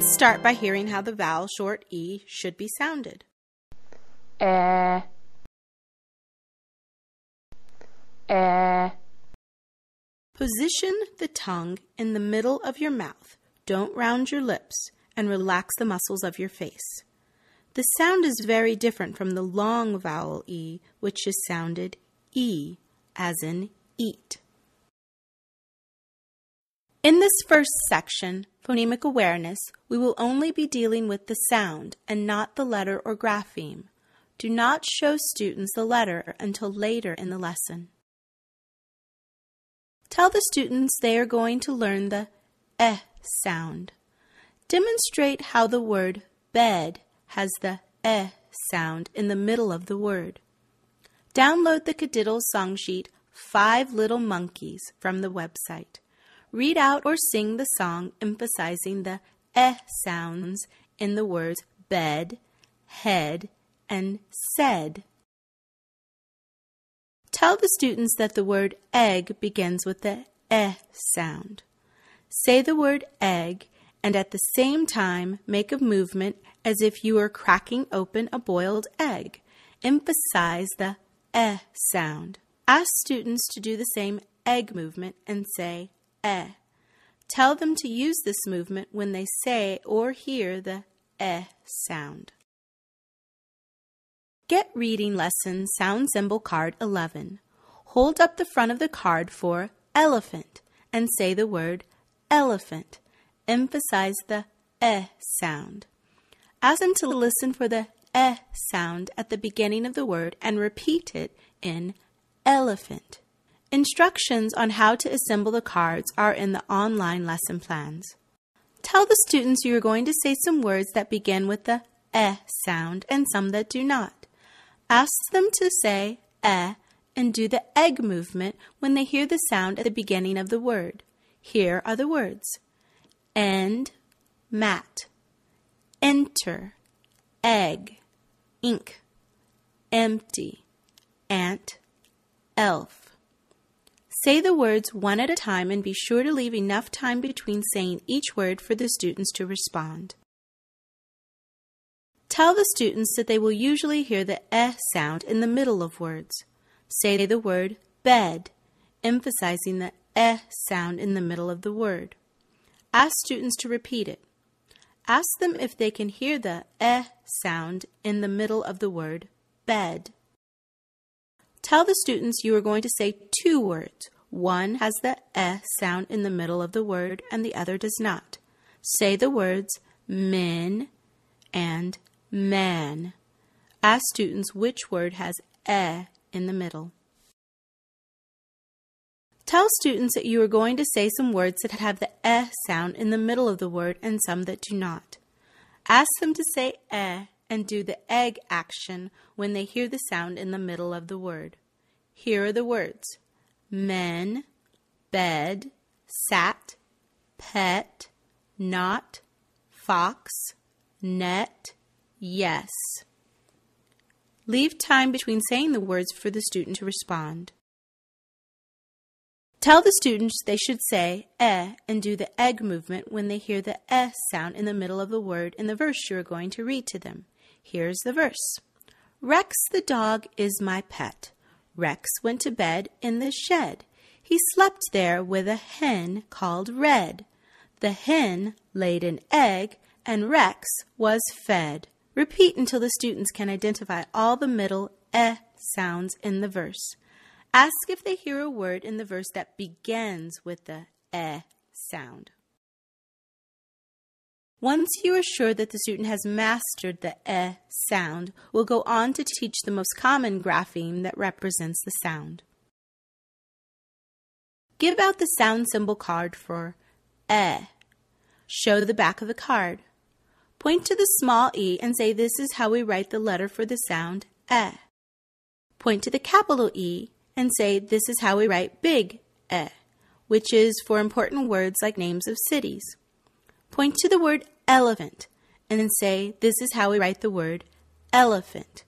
Let's start by hearing how the vowel short E should be sounded. Position the tongue in the middle of your mouth. Don't round your lips and relax the muscles of your face. The sound is very different from the long vowel E, which is sounded E, as in eat. In this first section, phonemic awareness, we will only be dealing with the sound and not the letter or grapheme. Do not show students the letter until later in the lesson. Tell the students they are going to learn the sound. Demonstrate how the word bed has the sound in the middle of the word. Download the Kadiddle song sheet 5 Little Monkeys from the website. Read out or sing the song emphasizing the sounds in the words bed, head, and said. Tell the students that the word egg begins with the sound. Say the word egg and at the same time make a movement as if you were cracking open a boiled egg. Emphasize the sound. Ask students to do the same egg movement and say Tell them to use this movement when they say or hear the sound. Get reading lesson sound symbol card 11. Hold up the front of the card for elephant and say the word elephant. Emphasize the sound. Ask them to listen for the sound at the beginning of the word and repeat it in elephant. Instructions on how to assemble the cards are in the online lesson plans. Tell the students you are going to say some words that begin with the sound and some that do not. Ask them to say and do the egg movement when they hear the sound at the beginning of the word. Here are the words: end, mat, enter, egg, ink, empty, ant, elf. Say the words one at a time and be sure to leave enough time between saying each word for the students to respond. Tell the students that they will usually hear the sound in the middle of words. Say the word bed, emphasizing the sound in the middle of the word. Ask students to repeat it. Ask them if they can hear the sound in the middle of the word bed. Tell the students you are going to say 2 words. One has the sound in the middle of the word and the other does not. Say the words men and man. Ask students which word has in the middle. Tell students that you are going to say some words that have the sound in the middle of the word and some that do not. Ask them to say and do the egg action when they hear the sound in the middle of the word. Here are the words: men, bed, sat, pet, not, fox, net, yes. Leave time between saying the words for the student to respond. Tell the students they should say and do the egg movement when they hear the sound in the middle of the word in the verse you are going to read to them. Here's the verse. Rex the dog is my pet. Rex went to bed in the shed. He slept there with a hen called Red. The hen laid an egg and Rex was fed. Repeat until the students can identify all the middle sounds in the verse. Ask if they hear a word in the verse that begins with the sound. Once you are sure that the student has mastered the sound, we'll go on to teach the most common grapheme that represents the sound. Give out the sound symbol card for Show the back of the card. Point to the small e and say this is how we write the letter for the sound Point to the capital E and say this is how we write big which is for important words like names of cities. Point to the word elephant and then say this is how we write the word elephant.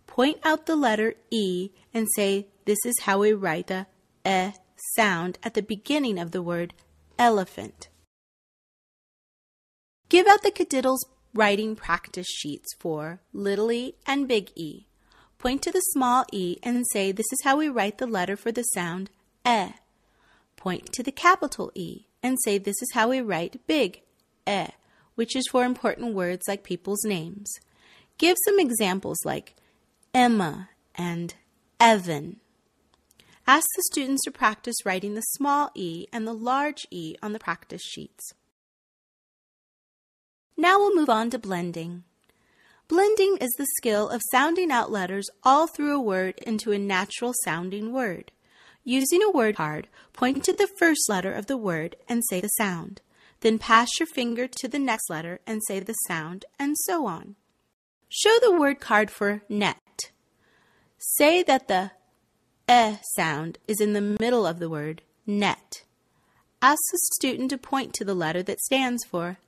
Point out the letter E and say this is how we write the sound at the beginning of the word elephant. Give out the Kadiddles writing practice sheets for little e and big E. Point to the small e and say, this is how we write the letter for the sound eh. Point to the capital E and say, this is how we write big eh, which is for important words like people's names. Give some examples like Emma and Evan. Ask the students to practice writing the small e and the large E on the practice sheets. Now we'll move on to blending. Blending is the skill of sounding out letters all through a word into a natural sounding word. Using a word card, point to the first letter of the word and say the sound. Then pass your finger to the next letter and say the sound, and so on. Show the word card for net. Say that the sound is in the middle of the word net. Ask the student to point to the letter that stands for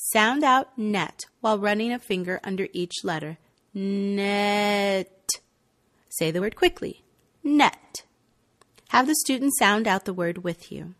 Sound out net while running a finger under each letter. Net. Say the word quickly. Net. Have the student sound out the word with you.